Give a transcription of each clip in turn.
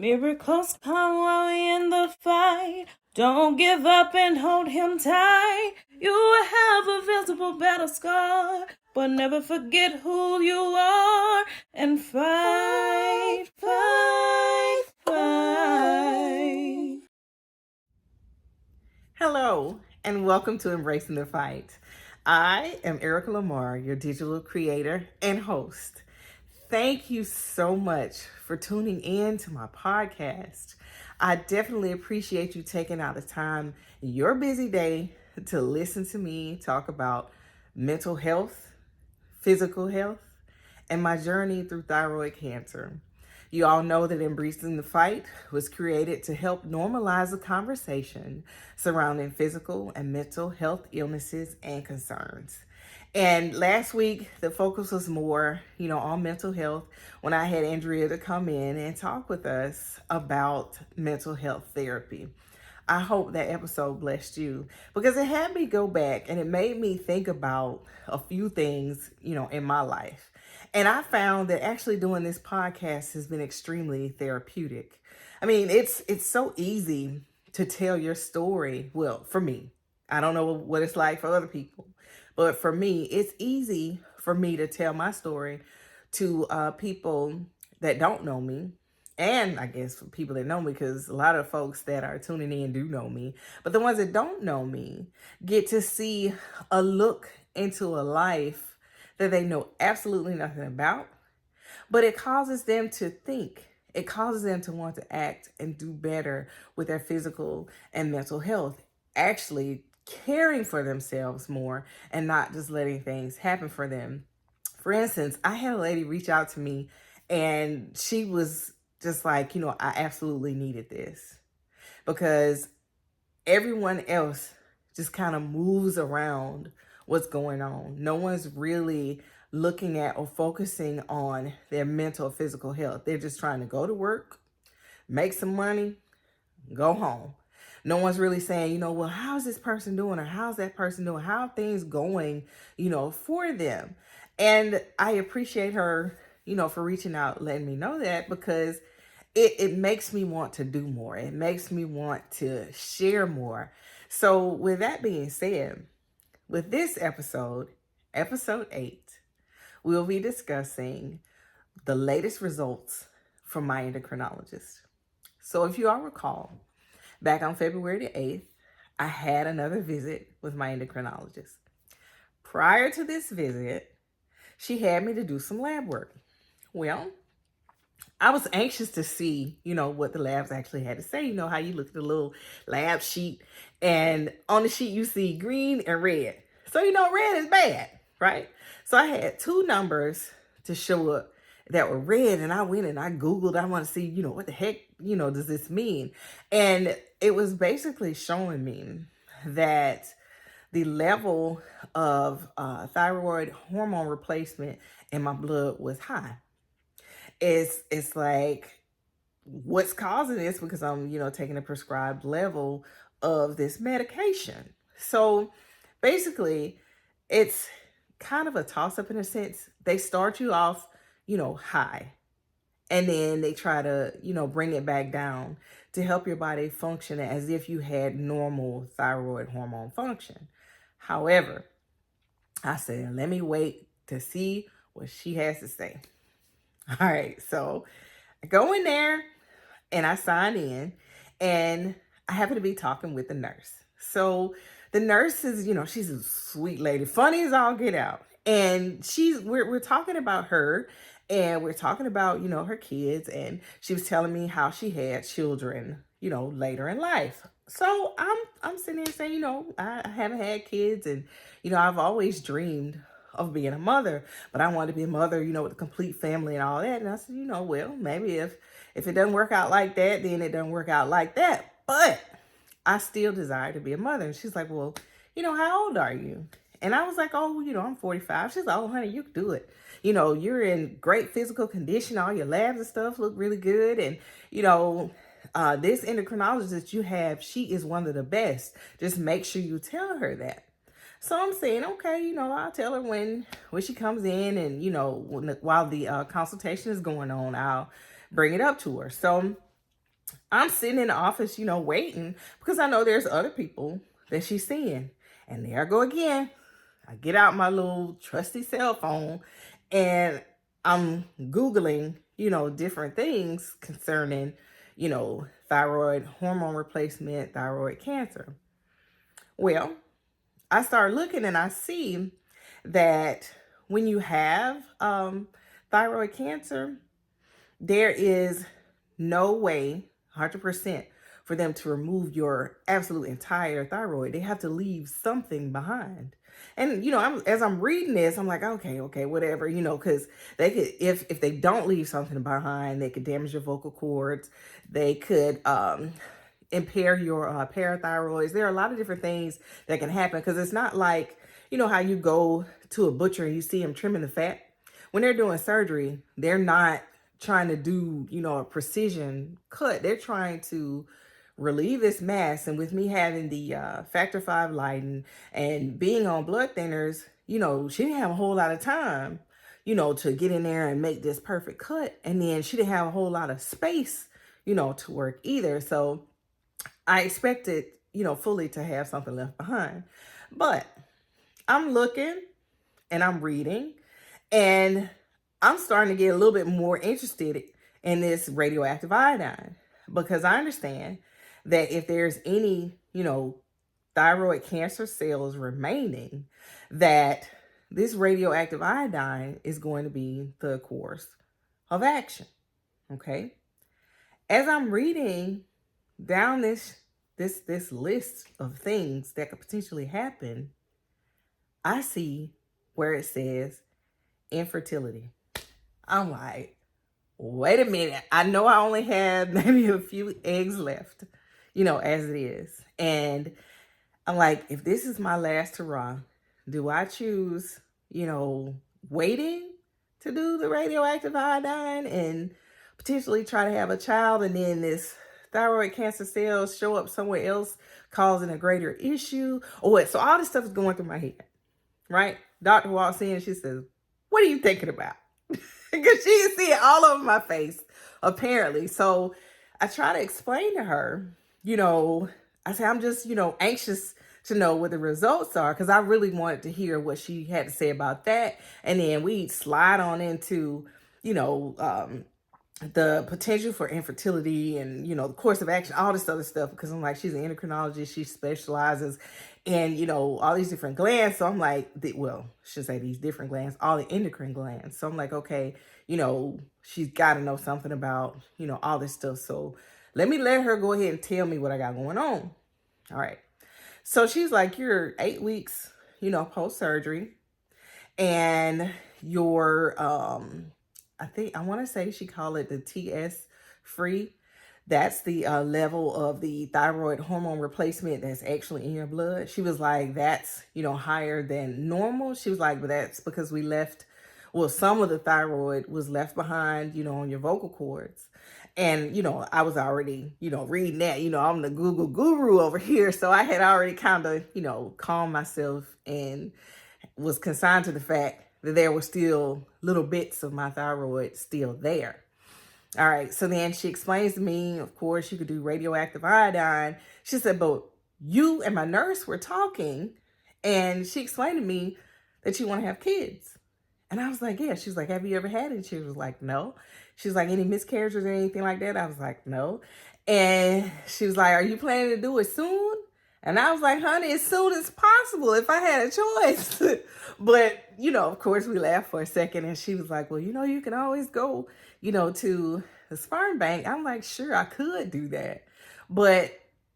Miracles come while we in the fight. Don't give up and hold him tight. You will have a visible battle scar, but never forget who you are and fight, fight, fight. Hello, and welcome to Embracing the Fight. I am Erica Lamar, your digital creator and host. Thank you so much for tuning in to my podcast. I definitely appreciate you taking out the time in your busy day to listen to me talk about mental health, physical health, and my journey through thyroid cancer. You all know that Embracing the Fight was created to help normalize the conversation surrounding physical and mental health illnesses and concerns. And last week, the focus was more, on mental health when I had Andrea to come in and talk with us about mental health therapy. I hope that episode blessed you because it had me go back and it made me think about a few things, in my life. And I found that actually doing this podcast has been extremely therapeutic. I mean, it's so easy to tell your story. Well, for me, I don't know what it's like for other people, but for me, it's easy for me to tell my story to people that don't know me. And I guess for people that know me, because a lot of folks that are tuning in do know me. But the ones that don't know me get to see a look into a life that they know absolutely nothing about. But it causes them to think. It causes them to want to act and do better with their physical and mental health. Actually caring for themselves more and not just letting things happen for them. For instance, I had a lady reach out to me and she was just like, I absolutely needed this because everyone else just kind of moves around what's going on. No one's really looking at or focusing on their mental or physical health. They're just trying to go to work, make some money, go home. No one's really saying, well, how's this person doing or how's that person doing? How are things going, for them? And I appreciate her, for reaching out, letting me know that because it makes me want to do more. It makes me want to share more. So with that being said, with this episode 8, we'll be discussing the latest results from my endocrinologist. So if you all recall, back on February the 8th, I had another visit with my endocrinologist. Prior to this visit, she had me to do some lab work. Well, I was anxious to see, what the labs actually had to say. How you look at the little lab sheet and on the sheet you see green and red. So, red is bad, right? So I had 2 numbers to show up that were red and I went and I Googled, I want to see, what the heck, does this mean? And it was basically showing me that the level of thyroid hormone replacement in my blood was high. It's like, what's causing this? Because I'm, taking a prescribed level of this medication. So basically, it's kind of a toss-up in a sense. They start you off, high. And then they try to, bring it back down to help your body function as if you had normal thyroid hormone function. However, I said, let me wait to see what she has to say. All right, so I go in there and I sign in and I happen to be talking with the nurse. So the nurse is, she's a sweet lady, funny as all get out. And we're talking about her and we're talking about, her kids. And she was telling me how she had children, later in life. So I'm sitting there saying, I haven't had kids and, I've always dreamed of being a mother, but I wanted to be a mother, with a complete family and all that. And I said, well, maybe if it doesn't work out like that, then it doesn't work out like that. But I still desire to be a mother. And she's like, well, how old are you? And I was like, oh, I'm 45. She's like, oh, honey, you can do it. You're in great physical condition. All your labs and stuff look really good. And, this endocrinologist that you have, she is one of the best. Just make sure you tell her that. So I'm saying, okay, I'll tell her when she comes in and, while the consultation is going on, I'll bring it up to her. So I'm sitting in the office, waiting because I know there's other people that she's seeing. And there I go again. I get out my little trusty cell phone and I'm Googling, different things concerning, thyroid hormone replacement, thyroid cancer. Well, I start looking and I see that when you have thyroid cancer, there is no way, 100%, for them to remove your absolute entire thyroid. They have to leave something behind. And as I'm reading this, I'm like, okay, whatever, because they could, if they don't leave something behind, they could damage your vocal cords. They could impair your parathyroids. There are a lot of different things that can happen because it's not like, how you go to a butcher and you see them trimming the fat. When they're doing surgery, they're not trying to do, a precision cut. They're trying to relieve this mass. And with me having the factor V Leiden and being on blood thinners, she didn't have a whole lot of time, to get in there and make this perfect cut. And then she didn't have a whole lot of space, to work either. So I expected, fully to have something left behind. But I'm looking and I'm reading and I'm starting to get a little bit more interested in this radioactive iodine because I understand that if there's any, thyroid cancer cells remaining, that this radioactive iodine is going to be the course of action. Okay. As I'm reading down this list of things that could potentially happen, I see where it says infertility. I'm like, wait a minute. I know I only have maybe a few eggs left, as it is. And I'm like, if this is my last hurrah, do I choose, waiting to do the radioactive iodine and potentially try to have a child and then this thyroid cancer cells show up somewhere else causing a greater issue or what? So all this stuff is going through my head, right? Doctor walks in and she says, what are you thinking about? Because she can see it all over my face, apparently. So I try to explain to her, I say, I'm just, anxious to know what the results are because I really wanted to hear what she had to say about that. And then we slide on into, the potential for infertility and, the course of action, all this other stuff, because I'm like, she's an endocrinologist. She specializes in, all these different glands. So I'm like, I should say these different glands, all the endocrine glands. So I'm like, okay, she's got to know something about, all this stuff. So let her go ahead and tell me what I got going on. All right. So she's like, you're 8 weeks, post-surgery and you're, I want to say she called it the TS free. That's the level of the thyroid hormone replacement that's actually in your blood. She was like, that's, higher than normal. She was like, but that's because some of the thyroid was left behind, on your vocal cords. And, I was already, reading that, I'm the Google guru over here. So I had already kind of, calmed myself and was consigned to the fact that there were still little bits of my thyroid still there. All right. So then she explains to me, of course, you could do radioactive iodine. She said, but you and my nurse were talking and she explained to me that you want to have kids. And I was like, yeah. She's like, have you ever had it? She was like, no. She's like, any miscarriages or anything like that? I was like, no. And she was like, are you planning to do it soon? And I was like, honey, as soon as possible if I had a choice. But, of course, we laughed for a second. And she was like, well, you can always go, to the sperm bank. I'm like, sure, I could do that. But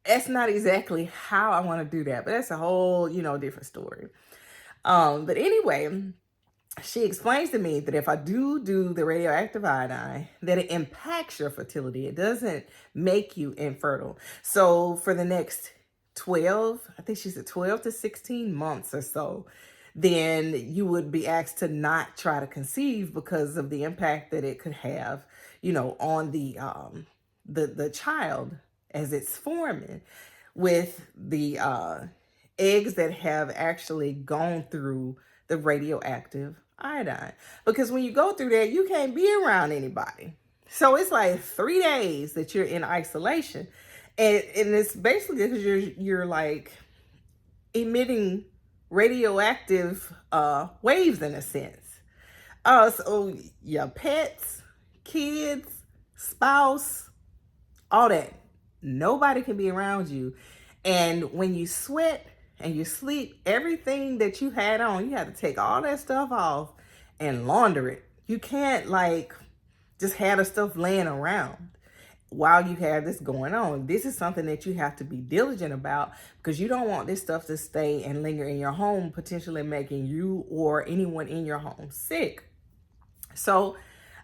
that's not exactly how I want to do that. But that's a whole, different story. But anyway, she explains to me that if I do the radioactive iodine, that it impacts your fertility. It doesn't make you infertile. So for the next 12 to 16 months or so, then you would be asked to not try to conceive because of the impact that it could have, on the child as it's forming with the eggs that have actually gone through the radioactive iodine. Because when you go through that, you can't be around anybody. So it's like 3 days that you're in isolation. And it's basically because you're like emitting radioactive waves in a sense. So your pets, kids, spouse, all that. Nobody can be around you. And when you sweat and you sleep, everything that you had on, you have to take all that stuff off and launder it. You can't like just have the stuff laying around while you have this going on. This is something that you have to be diligent about because you don't want this stuff to stay and linger in your home, potentially making you or anyone in your home sick. So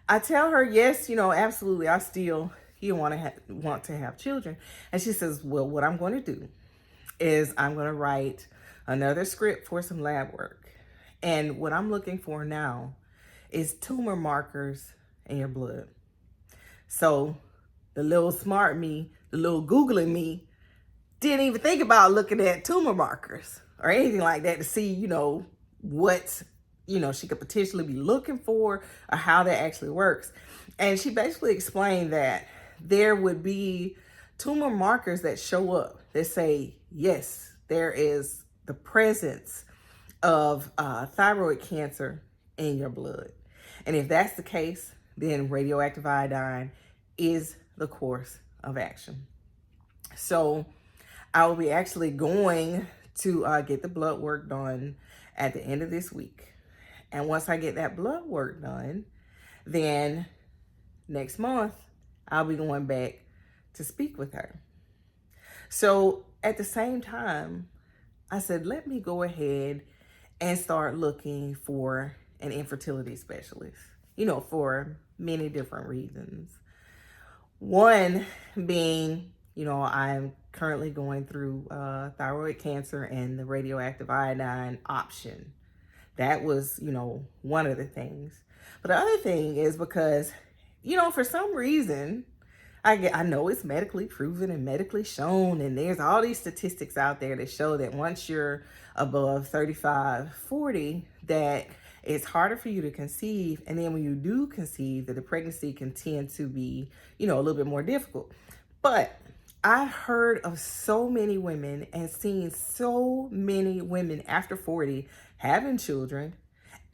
I tell her, yes, absolutely, I still want to have children. And she says, well, what I'm going to do is I'm going to write another script for some lab work. And what I'm looking for now is tumor markers in your blood. So the little smart me, the little Googling me, didn't even think about looking at tumor markers or anything like that to see, what, she could potentially be looking for or how that actually works. And she basically explained that there would be tumor markers that show up that say, yes, there is the presence of thyroid cancer in your blood. And if that's the case, then radioactive iodine is the course of action. So I will be actually going to get the blood work done at the end of this week. And once I get that blood work done, then next month, I'll be going back to speak with her. So at the same time, I said, let me go ahead and start looking for an infertility specialist, for many different reasons. One being, I'm currently going through thyroid cancer and the radioactive iodine option. That was, one of the things. But the other thing is because, for some reason, I know it's medically proven and medically shown, and there's all these statistics out there that show that once you're above 35, 40, that it's harder for you to conceive. And then when you do conceive, that the pregnancy can tend to be, a little bit more difficult. But I've heard of so many women and seen so many women after 40 having children,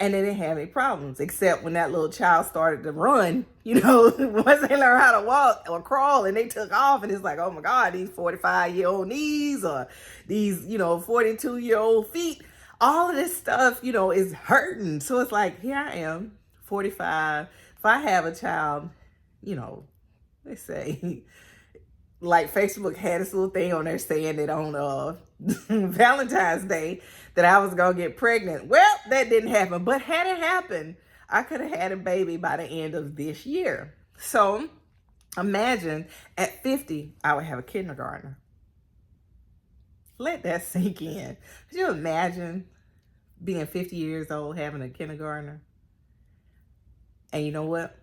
and they didn't have any problems, except when that little child started to run, once they learned how to walk or crawl and they took off, and it's like, oh my God, these 45-year-old knees or these, 42-year-old feet, all of this stuff, is hurting. So it's like, here I am, 45. If I have a child, they say, like Facebook had this little thing on there saying that on Valentine's Day that I was going to get pregnant. Well, that didn't happen. But had it happened, I could have had a baby by the end of this year. So imagine at 50, I would have a kindergartner. Let that sink in. Could you imagine being 50 years old, having a kindergartner? And you know what?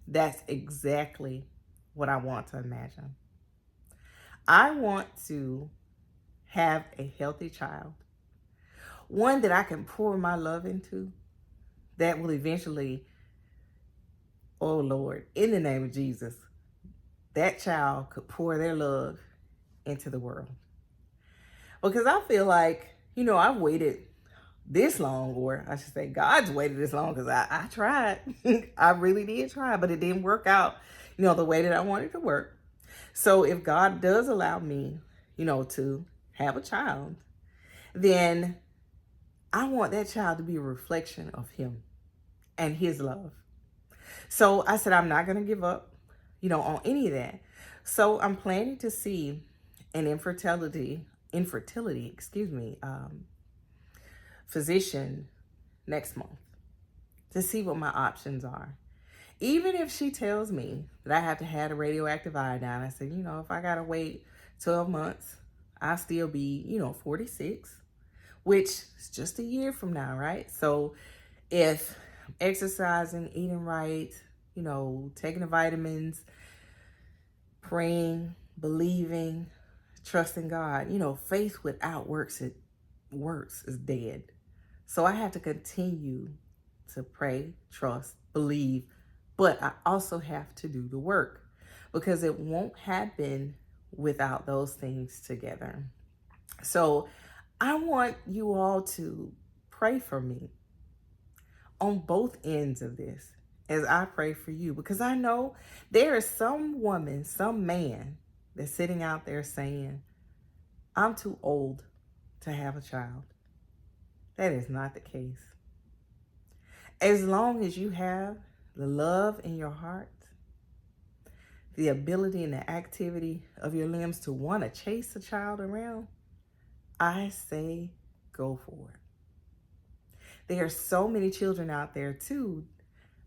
That's exactly what I want to imagine. I want to have a healthy child, one that I can pour my love into, that will eventually, oh Lord, in the name of Jesus, that child could pour their love into the world. Because I feel like, I've waited this long, or I should say God's waited this long, because I tried. I really did try, but it didn't work out, the way that I wanted it to work. So if God does allow me, to have a child, then I want that child to be a reflection of him and his love. So I said, I'm not going to give up, on any of that. So I'm planning to see an infertility, physician next month to see what my options are. Even if she tells me that I have to have a radioactive iodine, I said, if I got to wait 12 months, I'll still be, 46, which is just a year from now, right? So if exercising, eating right, taking the vitamins, praying, believing, trusting God, faith without works is dead. So I have to continue to pray, trust, believe, But I also have to do the work because it won't happen without those things together. So I want you all to pray for me on both ends of this as I pray for you, because I know there is some woman, some man that's sitting out there saying, I'm too old to have a child. That is not the case. As long as you have the love in your heart, the ability and the activity of your limbs to want to chase a child around, I say go for it. There are so many children out there too.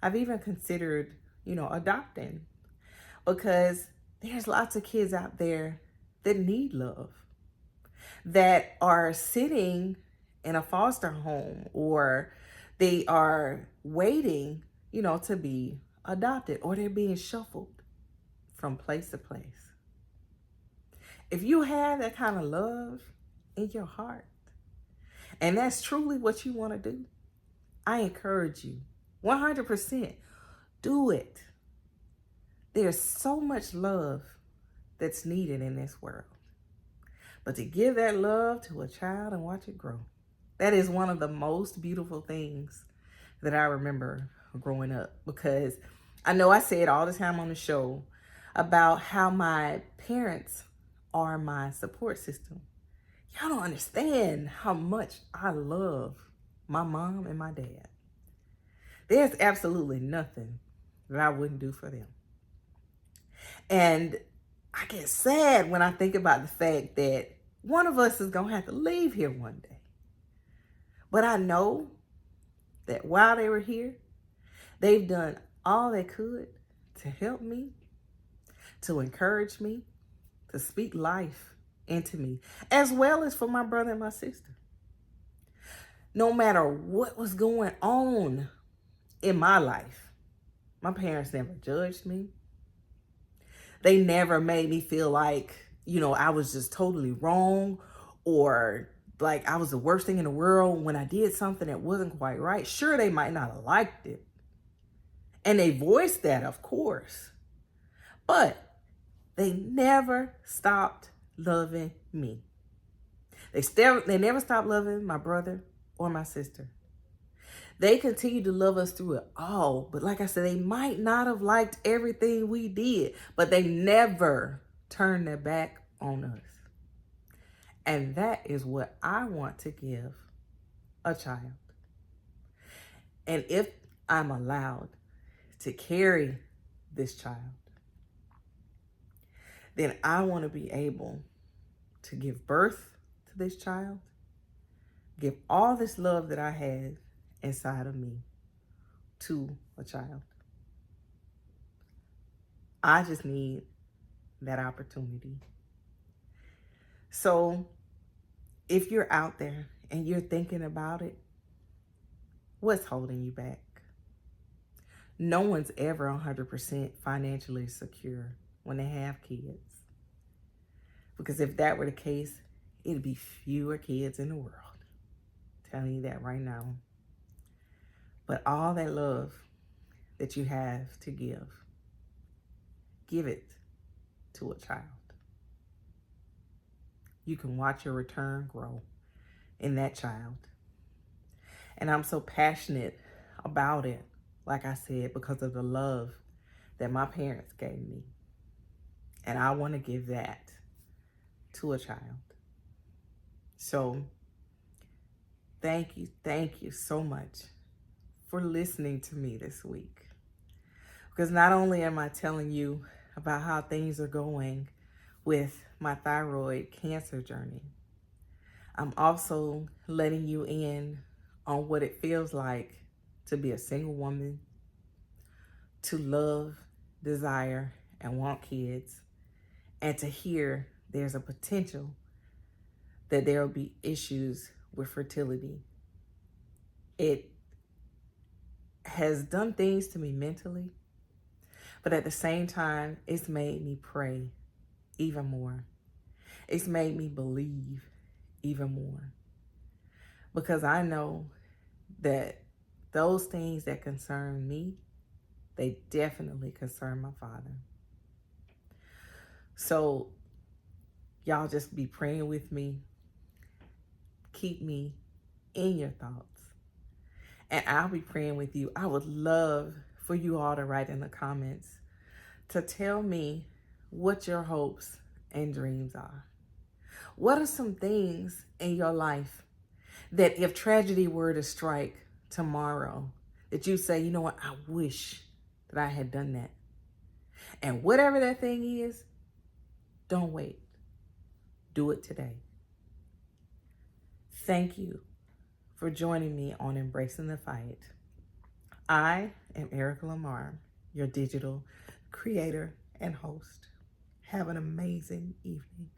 I've even considered, adopting, because there's lots of kids out there that need love, that are sitting in a foster home, or they are waiting, to be adopted, or they're being shuffled from place to place. If you have that kind of love in your heart, and that's truly what you want to do, I encourage you 100%, do it. There's so much love that's needed in this world. But to give that love to a child and watch it grow, that is one of the most beautiful things that I remember growing up. Because I know I say it all the time on the show about how my parents are my support system. Y'all don't understand how much I love my mom and my dad. There's absolutely nothing that I wouldn't do for them. And I get sad when I think about the fact that one of us is going to have to leave here one day. But I know that while they were here, they've done all they could to help me, to encourage me, to speak life into me, as well as for my brother and my sister. No matter what was going on in my life, my parents never judged me. They never made me feel like, I was just totally wrong, or like I was the worst thing in the world when I did something that wasn't quite right. Sure, they might not have liked it, and they voiced that, of course, but they never stopped loving me. They never stopped loving my brother or my sister. They continued to love us through it all. But like I said, they might not have liked everything we did, but they never turned their back on us. And that is what I want to give a child. And if I'm allowed to carry this child, then I want to be able to give birth to this child, give all this love that I have inside of me to a child. I just need that opportunity. So if you're out there and you're thinking about it, what's holding you back? No one's ever 100% financially secure when they have kids. Because if that were the case, it'd be fewer kids in the world. I'm telling you that right now. But all that love that you have to give it to a child. You can watch your return grow in that child. And I'm so passionate about it, like I said, because of the love that my parents gave me. And I want to give that to a child. So thank you so much for listening to me this week. Because not only am I telling you about how things are going with my thyroid cancer journey, I'm also letting you in on what it feels like to be a single woman, to love, desire, and want kids, and to hear there's a potential that there will be issues with fertility. It has done things to me mentally, but at the same time, it's made me pray even more. It's made me believe even more. Because I know that those things that concern me, They definitely concern my Father. So y'all just be praying with me. Keep me in your thoughts. And I'll be praying with you. I would love for you all to write in the comments to tell me what your hopes and dreams are. What are some things in your life that if tragedy were to strike tomorrow, that you say, you know what, I wish that I had done that. And whatever that thing is, don't wait. Do it today. Thank you for joining me on Embracing the Fight. I am Erica Lamar, your digital creator and host. Have an amazing evening.